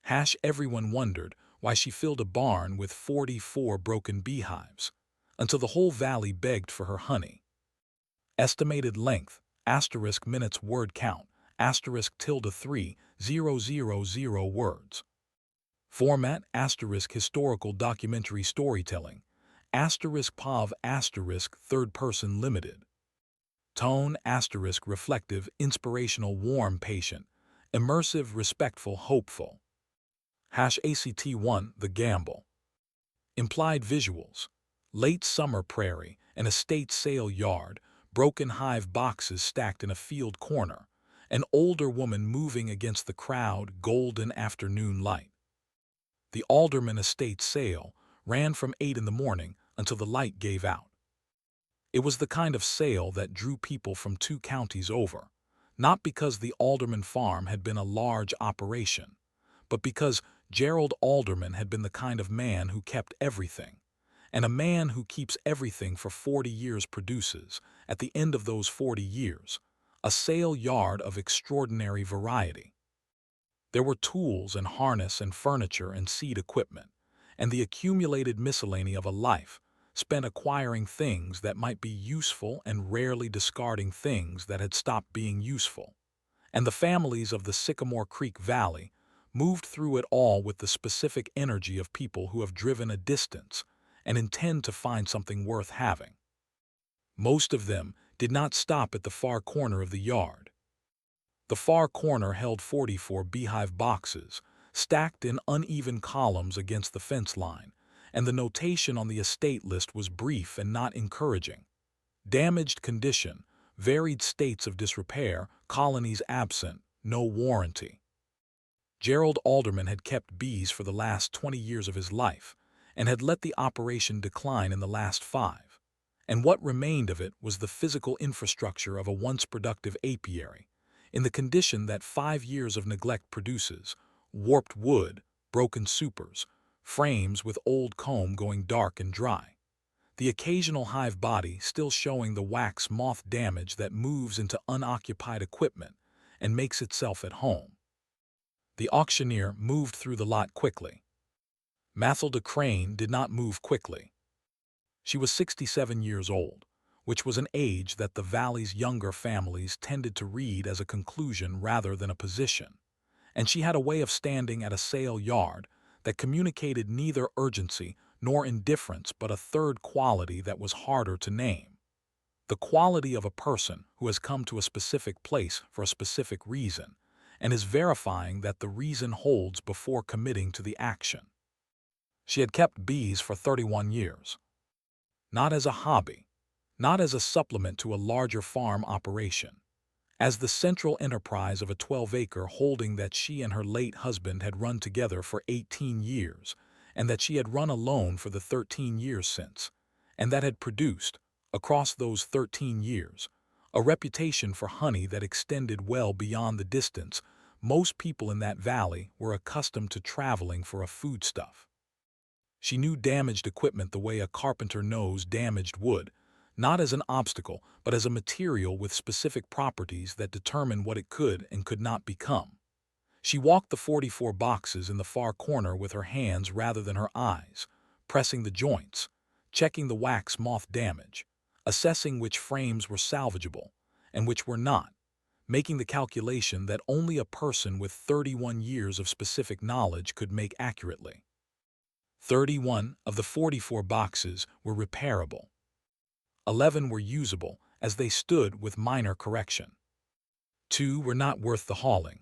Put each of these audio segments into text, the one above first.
Everyone wondered why she filled a barn with 44 broken beehives, until the whole valley begged for her honey. Estimated length, asterisk minutes word count, asterisk tilde 3,000 words. Format, asterisk historical documentary storytelling, asterisk POV, asterisk third person limited. Tone, asterisk reflective, inspirational, warm, patient, immersive, respectful, hopeful. ACT1, The Gamble. Implied visuals. Late summer prairie, an estate sale yard, broken hive boxes stacked in a field corner, an older woman moving against the crowd, golden afternoon light. The Alderman estate sale ran from 8 in the morning until the light gave out. It was the kind of sale that drew people from 2 counties over, not because the Alderman farm had been a large operation, but because Gerald Alderman had been the kind of man who kept everything, and a man who keeps everything for 40 years produces, at the end of those 40 years, a sale yard of extraordinary variety. There were tools and harness and furniture and seed equipment, and the accumulated miscellany of a life spent acquiring things that might be useful and rarely discarding things that had stopped being useful. And the families of the Sycamore Creek Valley moved through it all with the specific energy of people who have driven a distance and intend to find something worth having. Most of them did not stop at the far corner of the yard. The far corner held 44 beehive boxes, stacked in uneven columns against the fence line, and the notation on the estate list was brief and not encouraging. Damaged condition, varied states of disrepair, colonies absent, no warranty. Gerald Alderman had kept bees for the last 20 years of his life, and had let the operation decline in the last 5. And what remained of it was the physical infrastructure of a once productive apiary, in the condition that 5 years of neglect produces: warped wood, broken supers, frames with old comb going dark and dry, the occasional hive body still showing the wax moth damage that moves into unoccupied equipment and makes itself at home. The auctioneer moved through the lot quickly. Mathilda Crane did not move quickly. She was 67 years old, which was an age that the valley's younger families tended to read as a conclusion rather than a position, and she had a way of standing at a sale yard that communicated neither urgency nor indifference but a third quality that was harder to name. The quality of a person who has come to a specific place for a specific reason and is verifying that the reason holds before committing to the action. She had kept bees for 31 years. Not as a hobby, not as a supplement to a larger farm operation, as the central enterprise of a 12-acre holding that she and her late husband had run together for 18 years, and that she had run alone for the 13 years since, and that had produced, across those 13 years, a reputation for honey that extended well beyond the distance most people in that valley were accustomed to traveling for a foodstuff. She knew damaged equipment the way a carpenter knows damaged wood, not as an obstacle, but as a material with specific properties that determine what it could and could not become. She walked the 44 boxes in the far corner with her hands rather than her eyes, pressing the joints, checking the wax moth damage, assessing which frames were salvageable and which were not, making the calculation that only a person with 31 years of specific knowledge could make accurately. 31 of the 44 boxes were repairable. 11 were usable as they stood with minor correction. 2 were not worth the hauling.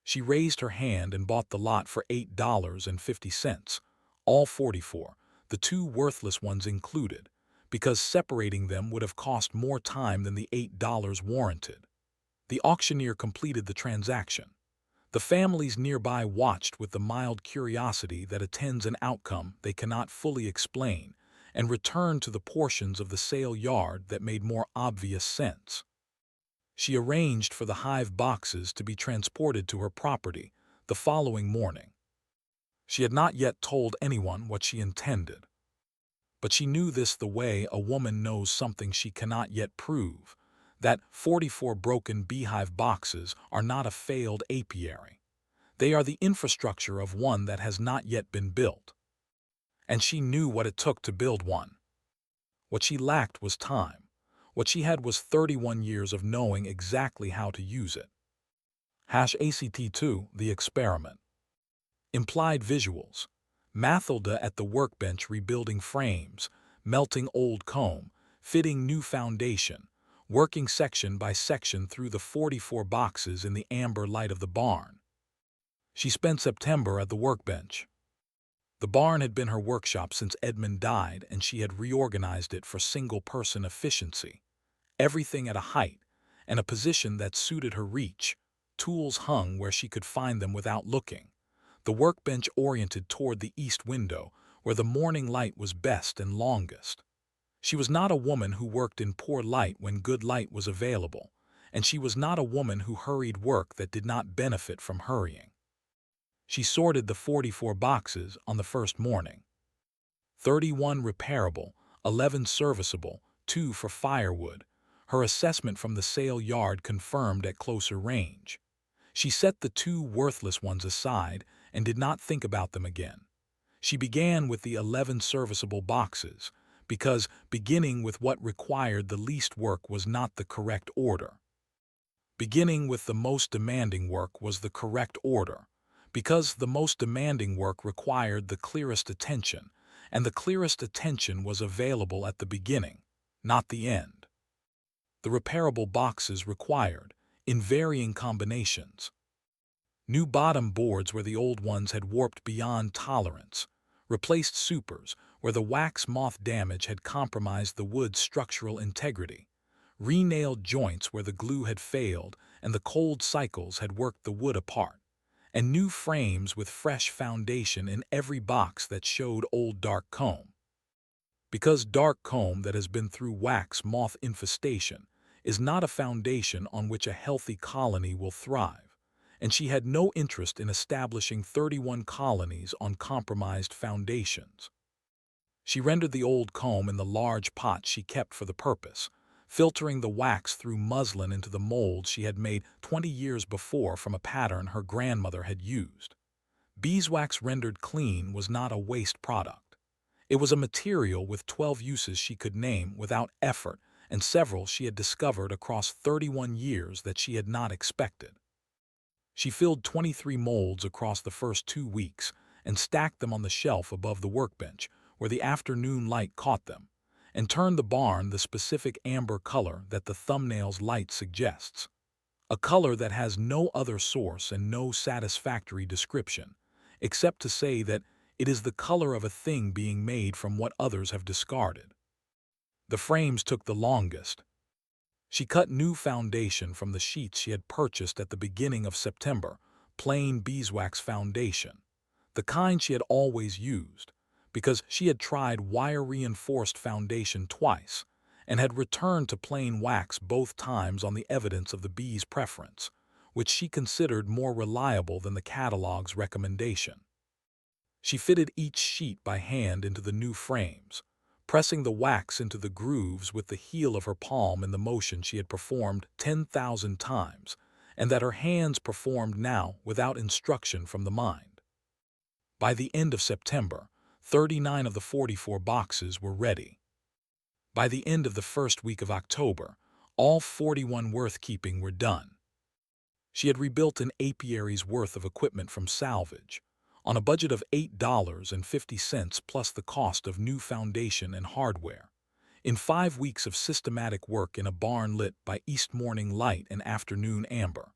She raised her hand and bought the lot for $8.50, all 44, the 2 worthless ones included, because separating them would have cost more time than the $8 warranted. The auctioneer completed the transaction. The families nearby watched with the mild curiosity that attends an outcome they cannot fully explain, and returned to the portions of the sale yard that made more obvious sense. She arranged for the hive boxes to be transported to her property the following morning. She had not yet told anyone what she intended. But she knew this the way a woman knows something she cannot yet prove, that 44 broken beehive boxes are not a failed apiary, They are the infrastructure of one that has not yet been built. And she knew what it took to build one. What she lacked was time. What she had was 31 years of knowing exactly how to use it. #ACT2, the experiment. Implied visuals. Mathilda at the workbench rebuilding frames, melting old comb, fitting new foundation, working section by section through the 44 boxes in the amber light of the barn. She spent September at the workbench. The barn had been her workshop since Edmund died, and she had reorganized it for single-person efficiency. Everything at a height and a position that suited her reach. Tools hung where she could find them without looking. The workbench oriented toward the east window, where the morning light was best and longest. She was not a woman who worked in poor light when good light was available, and she was not a woman who hurried work that did not benefit from hurrying. She sorted the 44 boxes on the first morning. 31 repairable, 11 serviceable, 2 for firewood. Her assessment from the sale yard confirmed at closer range. She set the 2 worthless ones aside and did not think about them again. She began with the 11 serviceable boxes, because beginning with what required the least work was not the correct order. Beginning with the most demanding work was the correct order, because the most demanding work required the clearest attention, and the clearest attention was available at the beginning, not the end. The repairable boxes required, in varying combinations, new bottom boards where the old ones had warped beyond tolerance, replaced supers where the wax moth damage had compromised the wood's structural integrity, re-nailed joints where the glue had failed and the cold cycles had worked the wood apart, and new frames with fresh foundation in every box that showed old dark comb. Because dark comb that has been through wax moth infestation is not a foundation on which a healthy colony will thrive, and she had no interest in establishing 31 colonies on compromised foundations. She rendered the old comb in the large pot she kept for the purpose, filtering the wax through muslin into the mold she had made 20 years before from a pattern her grandmother had used. Beeswax rendered clean was not a waste product. It was a material with 12 uses she could name without effort, and several she had discovered across 31 years that she had not expected. She filled 23 molds across the first 2 weeks and stacked them on the shelf above the workbench, where the afternoon light caught them, and turned the barn the specific amber color that the thumbnail's light suggests. A color that has no other source and no satisfactory description, except to say that it is the color of a thing being made from what others have discarded. The frames took the longest. She cut new foundation from the sheets she had purchased at the beginning of September, plain beeswax foundation, the kind she had always used, because she had tried wire-reinforced foundation twice and had returned to plain wax both times on the evidence of the bee's preference, which she considered more reliable than the catalog's recommendation. She fitted each sheet by hand into the new frames, pressing the wax into the grooves with the heel of her palm in the motion she had performed 10,000 times, and that her hands performed now without instruction from the mind. By the end of September, 39 of the 44 boxes were ready. By the end of the first week of October, all 41 worth keeping were done. She had rebuilt an apiary's worth of equipment from salvage, on a budget of $8.50 plus the cost of new foundation and hardware, in 5 weeks of systematic work in a barn lit by east morning light and afternoon amber.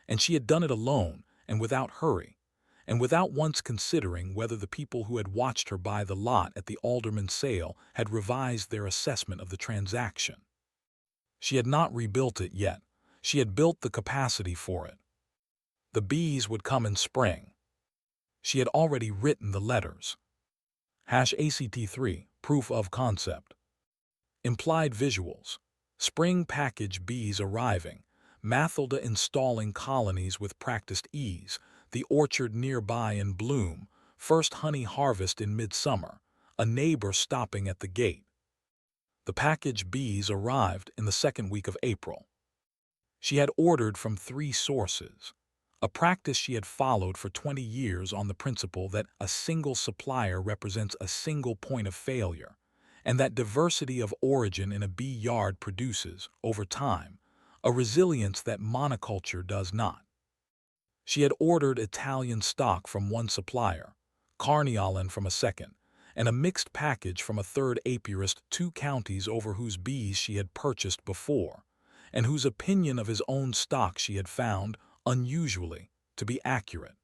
And she had done it alone and without hurry, and without once considering whether the people who had watched her buy the lot at the Alderman sale had revised their assessment of the transaction. She had not rebuilt it yet. She had built the capacity for it. The bees would come in spring. She had already written the letters. #ACT3, proof of concept. Implied visuals. Spring package bees arriving, Mathilda installing colonies with practiced ease, the orchard nearby in bloom, first honey harvest in midsummer, a neighbor stopping at the gate. The package bees arrived in the second week of April. She had ordered from 3 sources: a practice she had followed for 20 years on the principle that a single supplier represents a single point of failure, and that diversity of origin in a bee yard produces, over time, a resilience that monoculture does not. She had ordered Italian stock from one supplier, Carniolan from a second, and a mixed package from a third apiarist 2 counties over whose bees she had purchased before, and whose opinion of his own stock she had found, unusually, to be accurate.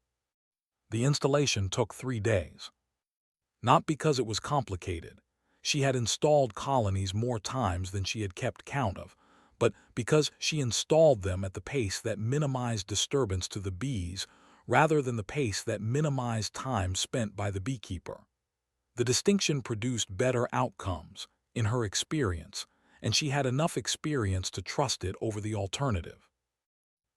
The installation took 3 days. Not because it was complicated. She had installed colonies more times than she had kept count of, but because she installed them at the pace that minimized disturbance to the bees rather than the pace that minimized time spent by the beekeeper. The distinction produced better outcomes, in her experience, and she had enough experience to trust it over the alternative.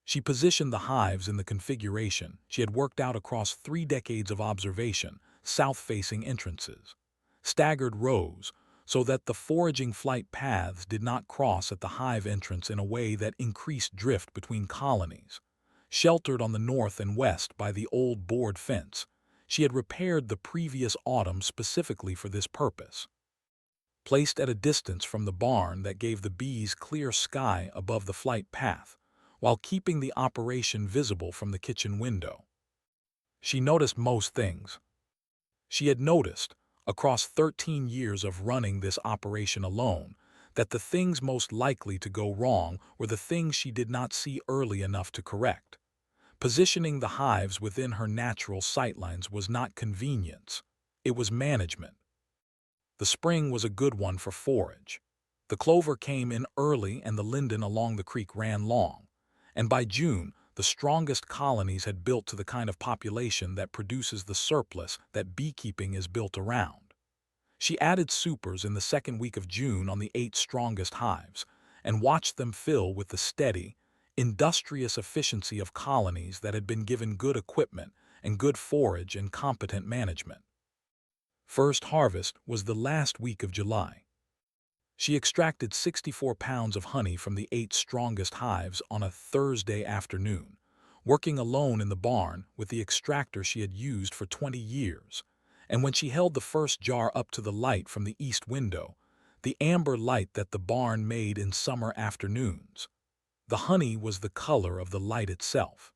She positioned the hives in the configuration she had worked out across 3 decades of observation, south-facing entrances, staggered rows, so that the foraging flight paths did not cross at the hive entrance in a way that increased drift between colonies. Sheltered on the north and west by the old board fence, she had repaired the previous autumn specifically for this purpose. Placed at a distance from the barn that gave the bees clear sky above the flight path, while keeping the operation visible from the kitchen window. She noticed most things. She had noticed, across 13 years of running this operation alone, that the things most likely to go wrong were the things she did not see early enough to correct. Positioning the hives within her natural sightlines was not convenience, it was management. The spring was a good one for forage. The clover came in early and the linden along the creek ran long, and by June the strongest colonies had built to the kind of population that produces the surplus that beekeeping is built around. She added supers in the second week of June on the 8 strongest hives, and watched them fill with the steady, industrious efficiency of colonies that had been given good equipment and good forage and competent management. First harvest was the last week of July. She extracted 64 pounds of honey from the 8 strongest hives on a Thursday afternoon, working alone in the barn with the extractor she had used for 20 years, and when she held the first jar up to the light from the east window, the amber light that the barn made in summer afternoons, the honey was the color of the light itself.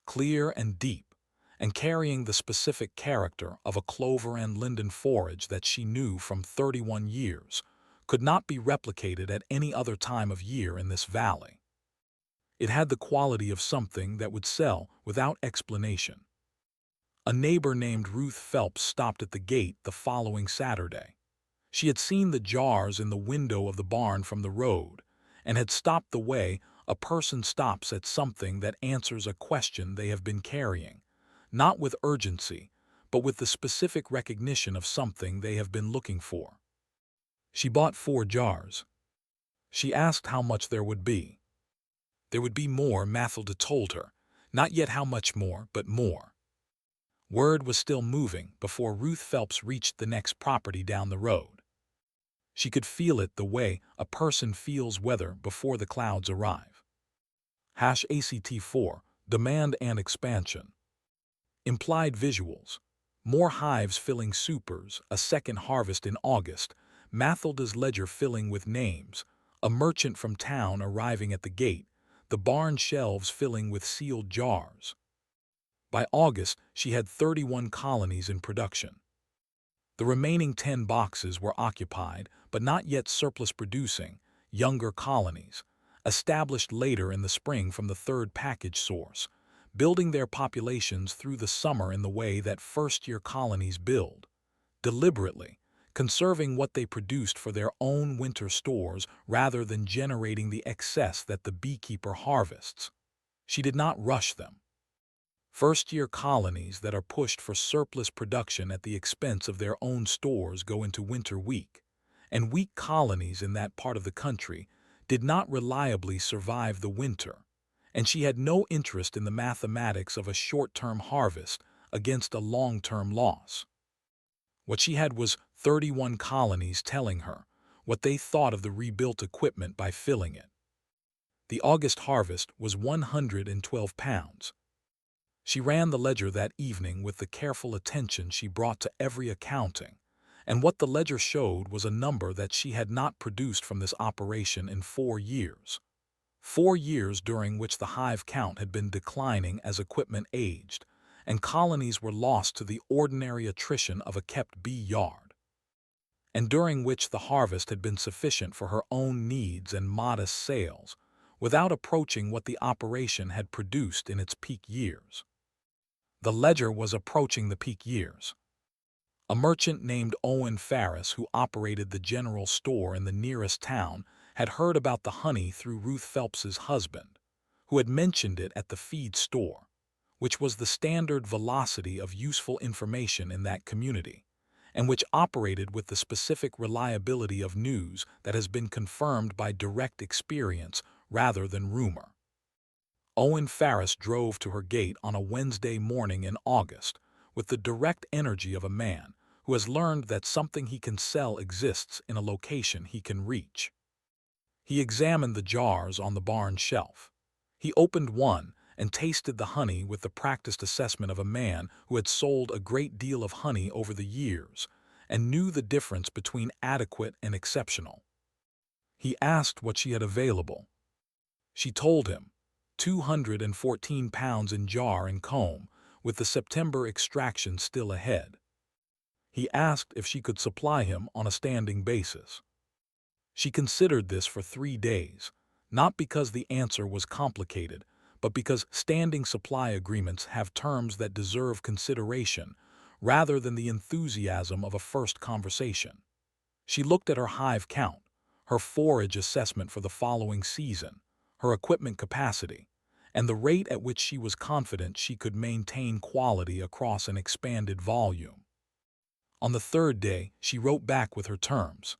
Clear and deep, and carrying the specific character of a clover and linden forage that she knew from 31 years, could not be replicated at any other time of year in this valley. It had the quality of something that would sell without explanation. A neighbor named Ruth Phelps stopped at the gate the following Saturday. She had seen the jars in the window of the barn from the road, and had stopped the way a person stops at something that answers a question they have been carrying, not with urgency, but with the specific recognition of something they have been looking for. She bought 4 jars. She asked how much there would be. There would be more, Mathilda told her, not yet how much more, but more. Word was still moving before Ruth Phelps reached the next property down the road. She could feel it the way a person feels weather before the clouds arrive. #ACT4, Demand and Expansion. Implied visuals. More hives filling supers, a second harvest in August, Mathilda's ledger filling with names, a merchant from town arriving at the gate, the barn shelves filling with sealed jars. By August, she had 31 colonies in production. The remaining 10 boxes were occupied, but not yet surplus producing, younger colonies, established later in the spring from the third package source, building their populations through the summer in the way that first-year colonies build, deliberately, conserving what they produced for their own winter stores rather than generating the excess that the beekeeper harvests. She did not rush them. First-year colonies that are pushed for surplus production at the expense of their own stores go into winter weak, and weak colonies in that part of the country did not reliably survive the winter, and she had no interest in the mathematics of a short-term harvest against a long-term loss. What she had was 31 colonies telling her what they thought of the rebuilt equipment by filling it. The August harvest was 112 pounds. She ran the ledger that evening with the careful attention she brought to every accounting, and what the ledger showed was a number that she had not produced from this operation in 4 years. 4 years during which the hive count had been declining as equipment aged, and colonies were lost to the ordinary attrition of a kept bee yard, and during which the harvest had been sufficient for her own needs and modest sales, without approaching what the operation had produced in its peak years. The ledger was approaching the peak years. A merchant named Owen Ferris, who operated the general store in the nearest town, had heard about the honey through Ruth Phelps's husband, who had mentioned it at the feed store, which was the standard velocity of useful information in that community, and which operated with the specific reliability of news that has been confirmed by direct experience rather than rumor. Owen Ferris drove to her gate on a Wednesday morning in August with the direct energy of a man who has learned that something he can sell exists in a location he can reach. He examined the jars on the barn shelf. He opened one and tasted the honey with the practiced assessment of a man who had sold a great deal of honey over the years and knew the difference between adequate and exceptional. He asked what she had available. She told him, 214 pounds in jar and comb, with the September extraction still ahead. He asked if she could supply him on a standing basis. She considered this for 3 days, not because the answer was complicated, but because standing supply agreements have terms that deserve consideration rather than the enthusiasm of a first conversation. She looked at her hive count, her forage assessment for the following season, her equipment capacity, and the rate at which she was confident she could maintain quality across an expanded volume. On the 3rd day, she wrote back with her terms.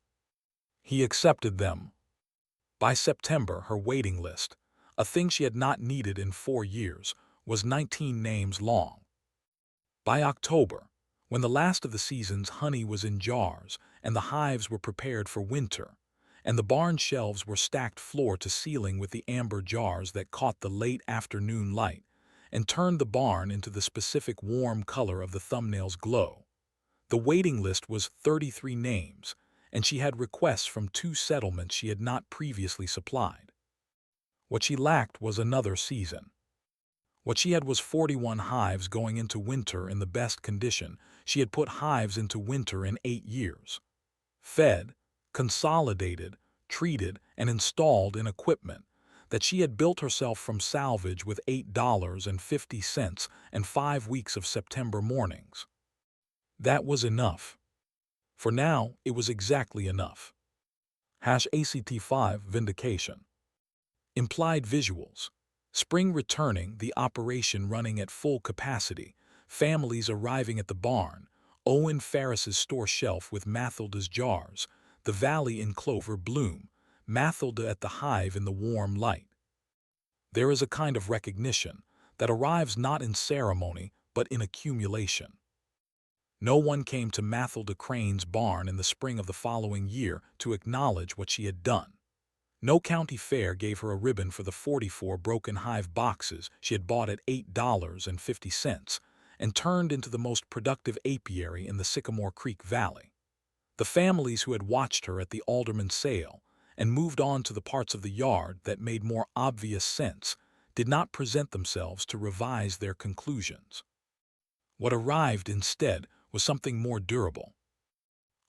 He accepted them. By September, her waiting list, a thing she had not needed in 4 years, was 19 names long. By October, when the last of the season's honey was in jars and the hives were prepared for winter, and the barn shelves were stacked floor to ceiling with the amber jars that caught the late afternoon light and turned the barn into the specific warm color of the thumbnail's glow, the waiting list was 33 names, and she had requests from 2 settlements she had not previously supplied. What she lacked was another season. What she had was 41 hives going into winter in the best condition. She had put hives into winter in 8 years. Fed, consolidated, treated, and installed in equipment that she had built herself from salvage with $8.50 and 5 weeks of September mornings. That was enough. For now, it was exactly enough. #ACT5 Vindication. Implied visuals. Spring returning, the operation running at full capacity, families arriving at the barn, Owen Ferris's store shelf with Mathilda's jars, the valley in clover bloom, Mathilda at the hive in the warm light. There is a kind of recognition that arrives not in ceremony but in accumulation. No one came to Mathilda Crane's barn in the spring of the following year to acknowledge what she had done. No county fair gave her a ribbon for the 44 broken hive boxes she had bought at $8.50 and turned into the most productive apiary in the Sycamore Creek Valley. The families who had watched her at the Alderman sale and moved on to the parts of the yard that made more obvious sense did not present themselves to revise their conclusions. What arrived instead was something more durable.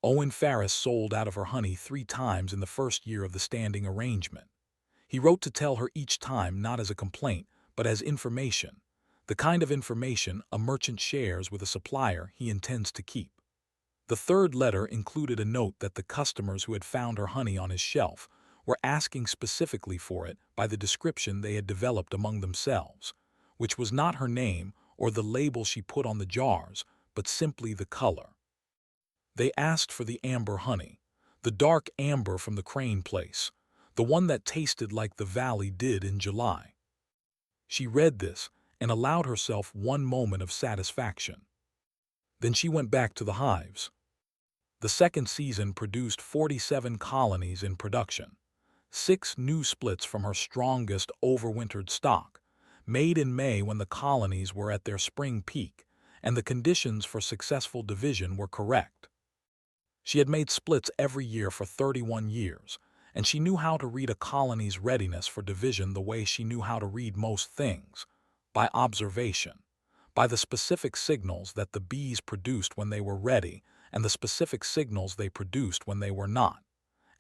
Owen Ferris sold out of her honey 3 times in the first year of the standing arrangement. He wrote to tell her each time not as a complaint, but as information, the kind of information a merchant shares with a supplier he intends to keep. The 3rd letter included a note that the customers who had found her honey on his shelf were asking specifically for it by the description they had developed among themselves, which was not her name or the label she put on the jars, but simply the color. They asked for the amber honey, the dark amber from the Crane place, the one that tasted like the valley did in July. She read this and allowed herself one moment of satisfaction. Then she went back to the hives. The 2nd season produced 47 colonies in production, 6 new splits from her strongest overwintered stock, made in May when the colonies were at their spring peak, and the conditions for successful division were correct. She had made splits every year for 31 years, and she knew how to read a colony's readiness for division the way she knew how to read most things, by observation, by the specific signals that the bees produced when they were ready and the specific signals they produced when they were not,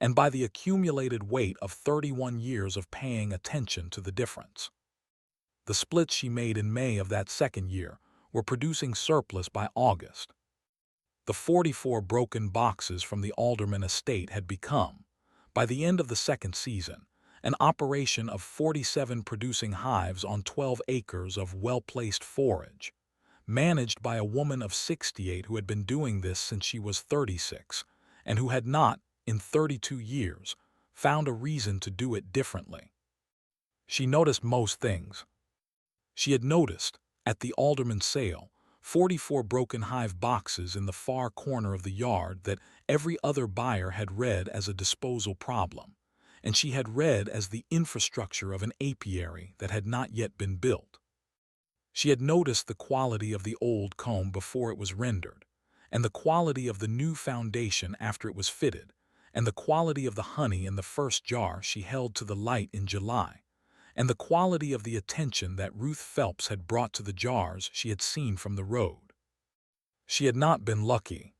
and by the accumulated weight of 31 years of paying attention to the difference. The splits she made in May of that second year were producing surplus by August. The 44 broken boxes from the Alderman estate had become, by the end of the second season, an operation of 47 producing hives on 12 acres of well-placed forage, managed by a woman of 68 who had been doing this since she was 36, and who had not, in 32 years, found a reason to do it differently. She noticed most things. She had noticed, at the Alderman sale, 44 broken hive boxes in the far corner of the yard that every other buyer had read as a disposal problem, and she had read as the infrastructure of an apiary that had not yet been built. She had noticed the quality of the old comb before it was rendered, and the quality of the new foundation after it was fitted, and the quality of the honey in the first jar she held to the light in July, and the quality of the attention that Ruth Phelps had brought to the jars she had seen from the road. She had not been lucky.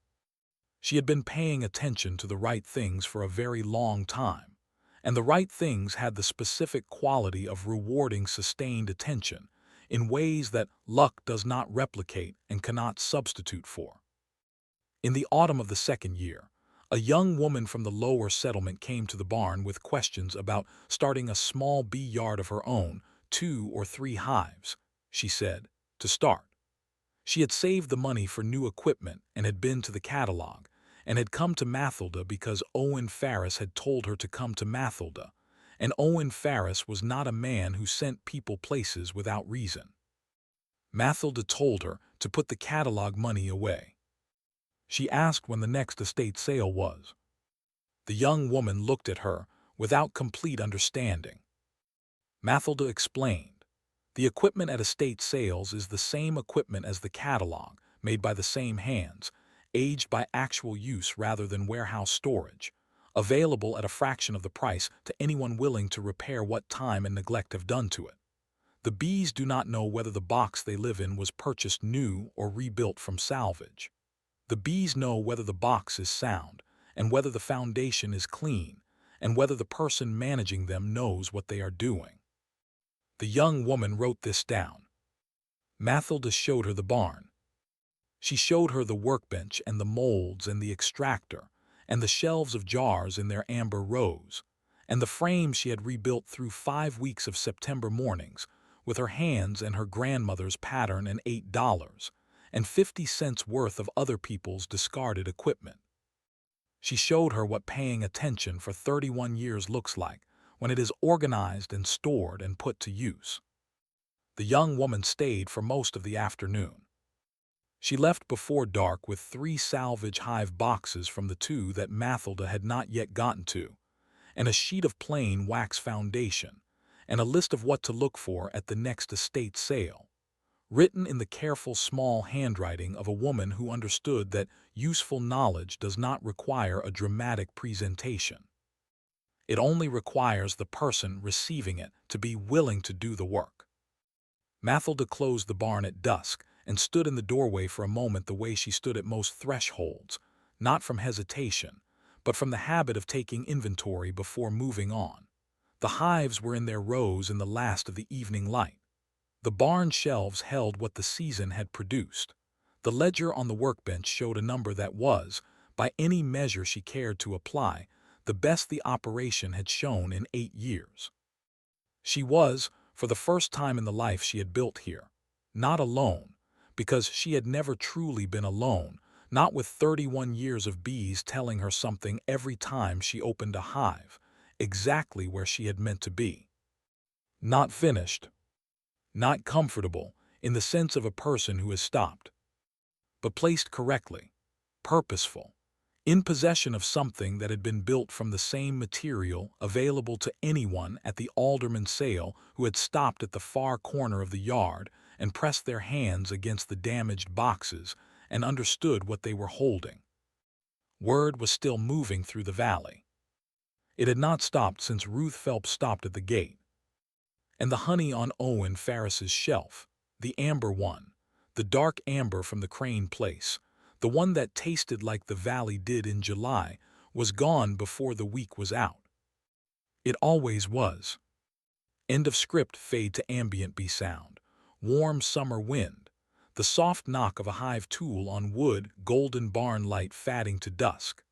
She had been paying attention to the right things for a very long time, and the right things had the specific quality of rewarding sustained attention in ways that luck does not replicate and cannot substitute for. In the autumn of the second year, a young woman from the lower settlement came to the barn with questions about starting a small bee yard of her own, 2 or 3 hives, she said, to start. She had saved the money for new equipment and had been to the catalog, and had come to Mathilda because Owen Ferris had told her to come to Mathilda, and Owen Ferris was not a man who sent people places without reason. Mathilda told her to put the catalog money away. She asked when the next estate sale was. The young woman looked at her without complete understanding. Mathilda explained. The equipment at estate sales is the same equipment as the catalog, made by the same hands, aged by actual use rather than warehouse storage, available at a fraction of the price to anyone willing to repair what time and neglect have done to it. The bees do not know whether the box they live in was purchased new or rebuilt from salvage. The bees know whether the box is sound, and whether the foundation is clean, and whether the person managing them knows what they are doing. The young woman wrote this down. Mathilda showed her the barn. She showed her the workbench and the molds and the extractor, and the shelves of jars in their amber rows, and the frame she had rebuilt through 5 weeks of September mornings, with her hands and her grandmother's pattern and $8, and 50 cents worth of other people's discarded equipment. She showed her what paying attention for 31 years looks like when it is organized and stored and put to use. The young woman stayed for most of the afternoon. She left before dark with 3 salvage hive boxes from the 2 that Mathilda had not yet gotten to, and a sheet of plain wax foundation, and a list of what to look for at the next estate sale, written in the careful small handwriting of a woman who understood that useful knowledge does not require a dramatic presentation. It only requires the person receiving it to be willing to do the work. Mathilda closed the barn at dusk and stood in the doorway for a moment the way she stood at most thresholds, not from hesitation, but from the habit of taking inventory before moving on. The hives were in their rows in the last of the evening light. The barn shelves held what the season had produced. The ledger on the workbench showed a number that was, by any measure she cared to apply, the best the operation had shown in 8 years. She was, for the first time in the life she had built here, not alone, because she had never truly been alone, not with 31 years of bees telling her something every time she opened a hive, exactly where she had meant to be. Not finished. Not comfortable, in the sense of a person who has stopped, but placed correctly, purposeful, in possession of something that had been built from the same material available to anyone at the Alderman sale who had stopped at the far corner of the yard and pressed their hands against the damaged boxes and understood what they were holding. Word was still moving through the valley. It had not stopped since Ruth Phelps stopped at the gate. And the honey on Owen Ferris's shelf, the amber one, the dark amber from the Crane place, the one that tasted like the valley did in July, was gone before the week was out. It always was. End of script. Fade to ambient bee sound. Warm summer wind. The soft knock of a hive tool on wood, golden barn light fading to dusk.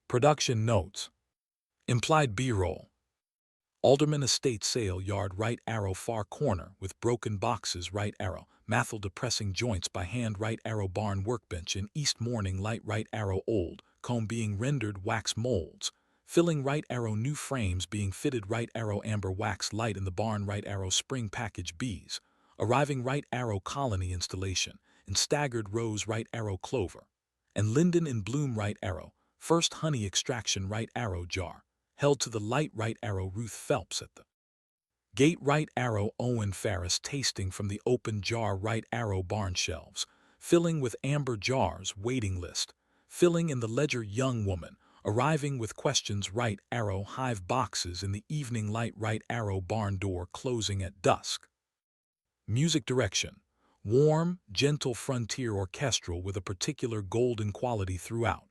Production notes. Implied B-roll. Alderman estate sale yard right arrow far corner with broken boxes right arrow. Mathilda pressing joints by hand right arrow barn workbench in east morning light right arrow old comb being rendered wax molds. Filling right arrow new frames being fitted right arrow amber wax light in the barn right arrow spring package bees. Arriving right arrow colony installation in staggered rows right arrow clover. And linden in bloom right arrow. First honey extraction right arrow jar. Held to the light right arrow Ruth Phelps at the gate right arrow Owen Ferris tasting from the open jar right arrow barn shelves, filling with amber jars waiting list, filling in the ledger young woman, arriving with questions right arrow hive boxes in the evening light right arrow barn door closing at dusk. Music direction. Warm, gentle frontier orchestral with a particular golden quality throughout.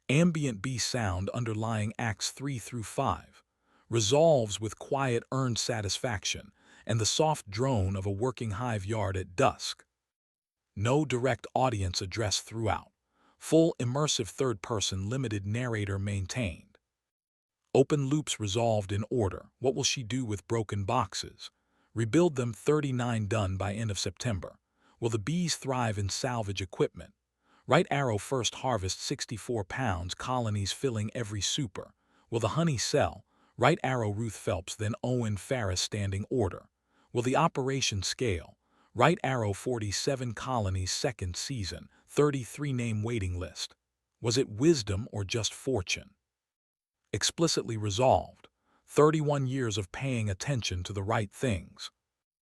Ambient bee sound underlying acts 3 through 5. Resolves with quiet earned satisfaction and the soft drone of a working hive yard at dusk. No direct audience address throughout. Full immersive third-person limited narrator maintained. Open loops resolved in order. What will she do with broken boxes? Rebuild them 39 done by end of September. Will the bees thrive in salvage equipment? Right arrow first harvest 64 pounds colonies filling every super. Will the honey sell? Right arrow Ruth Phelps then Owen Ferris standing order. Will the operation scale? Right arrow 47 colonies second season, 33 name waiting list. Was it wisdom or just fortune? Explicitly resolved. 31 years of paying attention to the right things.